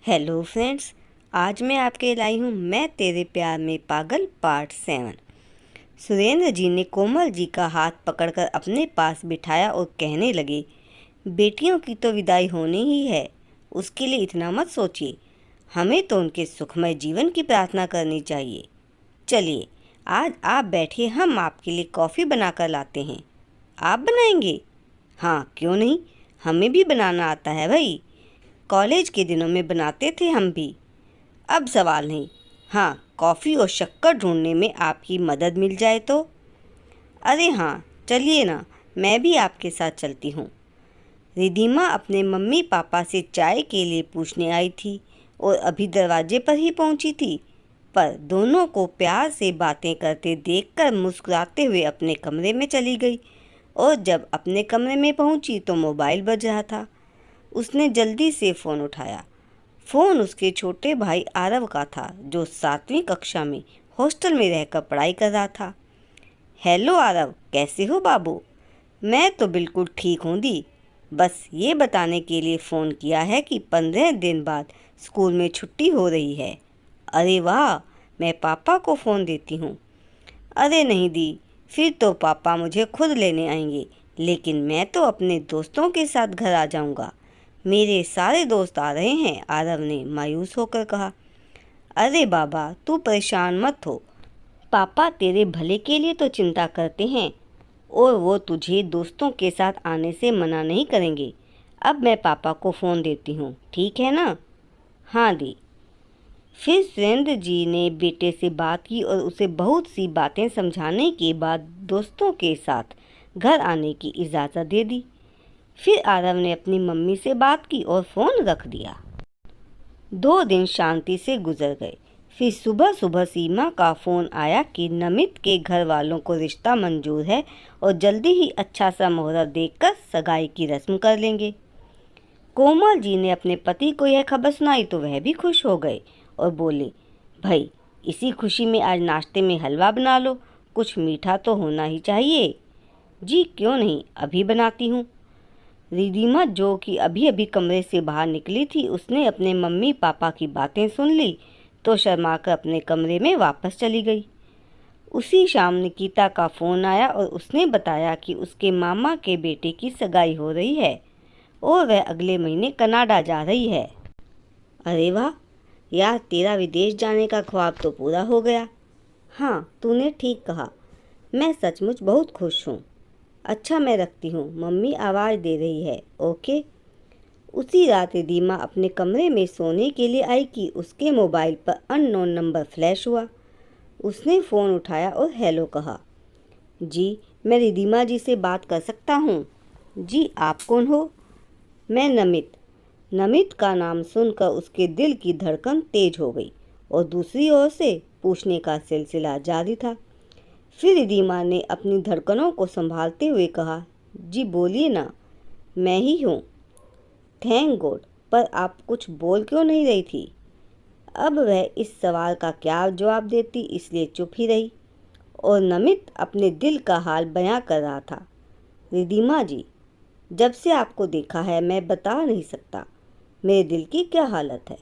Hello friends, आज मैं आपके लाई हूँ मैं तेरे प्यार में पागल पार्ट 7। सुरेंद्र जी ने कोमल जी का हाथ पकड़कर अपने पास बिठाया और कहने लगे, बेटियों की तो विदाई होनी ही है, उसके लिए इतना मत सोचिए। हमें तो उनके सुखमय जीवन की प्रार्थना करनी चाहिए। चलिए आज आप बैठिए, हम आपके लिए कॉफ़ी बनाकर लाते हैं। आप बनाएंगे? हाँ, क्यों नहीं, हमें भी बनाना आता है भाई। कॉलेज के दिनों में बनाते थे हम भी। अब सवाल नहीं। हाँ, कॉफ़ी और शक्कर ढूंढने में आपकी मदद मिल जाए तो। अरे हाँ, चलिए ना, मैं भी आपके साथ चलती हूँ। रिधिमा अपने मम्मी पापा से चाय के लिए पूछने आई थी और अभी दरवाजे पर ही पहुँची थी, पर दोनों को प्यार से बातें करते देखकर मुस्कुराते हुए अपने कमरे में चली गई। और जब अपने कमरे में पहुँची तो मोबाइल बज रहा था। उसने जल्दी से फ़ोन उठाया। फ़ोन उसके छोटे भाई आरव का था, जो 7वीं कक्षा में हॉस्टल में रहकर पढ़ाई कर रहा था। हेलो आरव, कैसे हो बाबू? मैं तो बिल्कुल ठीक हूँ दी। बस ये बताने के लिए फ़ोन किया है कि 15 दिन बाद स्कूल में छुट्टी हो रही है। अरे वाह, मैं पापा को फ़ोन देती हूँ। अरे नहीं दी, फिर तो पापा मुझे खुद लेने आएंगे, लेकिन मैं तो अपने दोस्तों के साथ घर आ जाऊँगा। मेरे सारे दोस्त आ रहे हैं, आरव ने मायूस होकर कहा। अरे बाबा, तू परेशान मत हो, पापा तेरे भले के लिए तो चिंता करते हैं और वो तुझे दोस्तों के साथ आने से मना नहीं करेंगे। अब मैं पापा को फ़ोन देती हूँ, ठीक है ना? हाँ दी। फिर सुरेंद्र जी ने बेटे से बात की और उसे बहुत सी बातें समझाने के बाद दोस्तों के साथ घर आने की इजाज़त दे दी। फिर आरव ने अपनी मम्मी से बात की और फ़ोन रख दिया। 2 दिन शांति से गुजर गए। फिर सुबह सुबह सीमा का फ़ोन आया कि नमित के घर वालों को रिश्ता मंजूर है और जल्दी ही अच्छा सा मुहूर्त देखकर सगाई की रस्म कर लेंगे। कोमल जी ने अपने पति को यह खबर सुनाई तो वह भी खुश हो गए और बोले, भाई इसी खुशी में आज नाश्ते में हलवा बना लो, कुछ मीठा तो होना ही चाहिए। जी क्यों नहीं, अभी बनाती हूँ। रिधिमा, जो कि अभी अभी कमरे से बाहर निकली थी, उसने अपने मम्मी पापा की बातें सुन ली तो शर्माकर अपने कमरे में वापस चली गई। उसी शाम निकिता का फ़ोन आया और उसने बताया कि उसके मामा के बेटे की सगाई हो रही है और वह अगले महीने कनाडा जा रही है। अरे वाह यार, तेरा विदेश जाने का ख्वाब तो पूरा हो गया। हाँ, तूने ठीक कहा, मैं सचमुच बहुत खुश हूँ। अच्छा, मैं रखती हूँ, मम्मी आवाज़ दे रही है। ओके। उसी रात रिधिमा अपने कमरे में सोने के लिए आई कि उसके मोबाइल पर अननोन नंबर फ्लैश हुआ। उसने फ़ोन उठाया और हेलो कहा। जी, मैं रिधिमा जी से बात कर सकता हूँ? जी, आप कौन हो? मैं नमित। नमित का नाम सुनकर उसके दिल की धड़कन तेज हो गई और दूसरी ओर से पूछने का सिलसिला जारी था। फिर रिधिमा ने अपनी धड़कनों को संभालते हुए कहा, जी बोलिए ना, मैं ही हूँ। थैंक गॉड, पर आप कुछ बोल क्यों नहीं रही थी? अब वह इस सवाल का क्या जवाब देती, इसलिए चुप ही रही और नमित अपने दिल का हाल बयां कर रहा था। रिधिमा जी, जब से आपको देखा है मैं बता नहीं सकता मेरे दिल की क्या हालत है।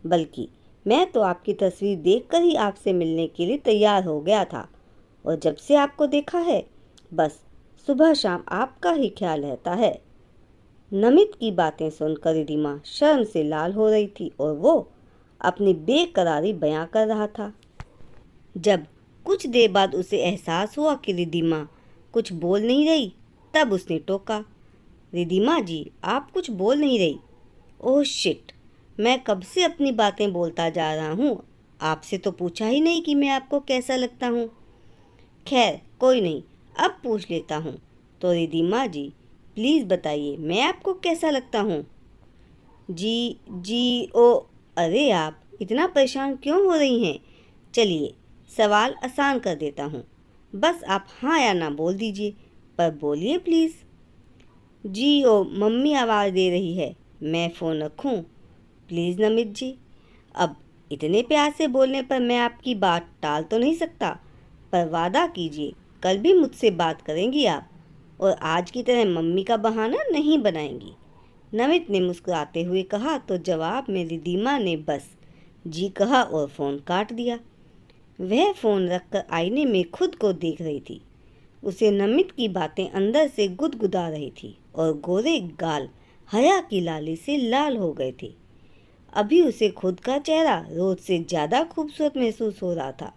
बल्कि मैं तो आपकी तस्वीर देखकर ही आपसे मिलने के लिए तैयार हो गया था और जब से आपको देखा है बस सुबह शाम आपका ही ख्याल रहता है। नमित की बातें सुनकर रिधिमा शर्म से लाल हो रही थी और वो अपनी बेकरारी बयां कर रहा था। जब कुछ देर बाद उसे एहसास हुआ कि रिधिमा कुछ बोल नहीं रही, तब उसने टोका, रिधिमा जी आप कुछ बोल नहीं रही। ओह शिट, मैं कब से अपनी बातें बोलता जा रहा हूँ, आपसे तो पूछा ही नहीं कि मैं आपको कैसा लगता हूँ। खैर कोई नहीं, अब पूछ लेता हूँ। तो रिधिमा जी प्लीज़ बताइए मैं आपको कैसा लगता हूँ? जी ओ, अरे आप इतना परेशान क्यों हो रही हैं? चलिए सवाल आसान कर देता हूँ, बस आप हाँ या ना बोल दीजिए, पर बोलिए प्लीज़। जी ओ, मम्मी आवाज़ दे रही है, मैं फ़ोन रखूँ? प्लीज़ नमित जी। अब इतने प्यार से बोलने पर मैं आपकी बात टाल तो नहीं सकता, पर वादा कीजिए कल भी मुझसे बात करेंगी आप और आज की तरह मम्मी का बहाना नहीं बनाएंगी। नमित ने मुस्कुराते हुए कहा। तो जवाब में रिद्धिमा ने बस जी कहा और फ़ोन काट दिया। वह फ़ोन रखकर आईने में खुद को देख रही थी। उसे नमित की बातें अंदर से गुदगुदा रही थी और गोरे गाल हया की लाली से लाल हो गए थे। अभी उसे खुद का चेहरा रोज से ज़्यादा खूबसूरत महसूस हो रहा था।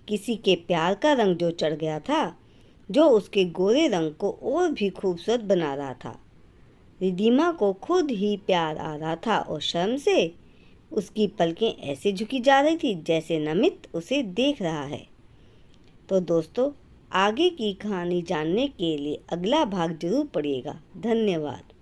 किसी के प्यार का रंग जो चढ़ गया था, जो उसके गोरे रंग को और भी खूबसूरत बना रहा था। रिद्धिमा को खुद ही प्यार आ रहा था और शर्म से उसकी पलकें ऐसे झुकी जा रही थी जैसे नमित उसे देख रहा है। तो दोस्तों, आगे की कहानी जानने के लिए अगला भाग जरूर पढ़िएगा। धन्यवाद।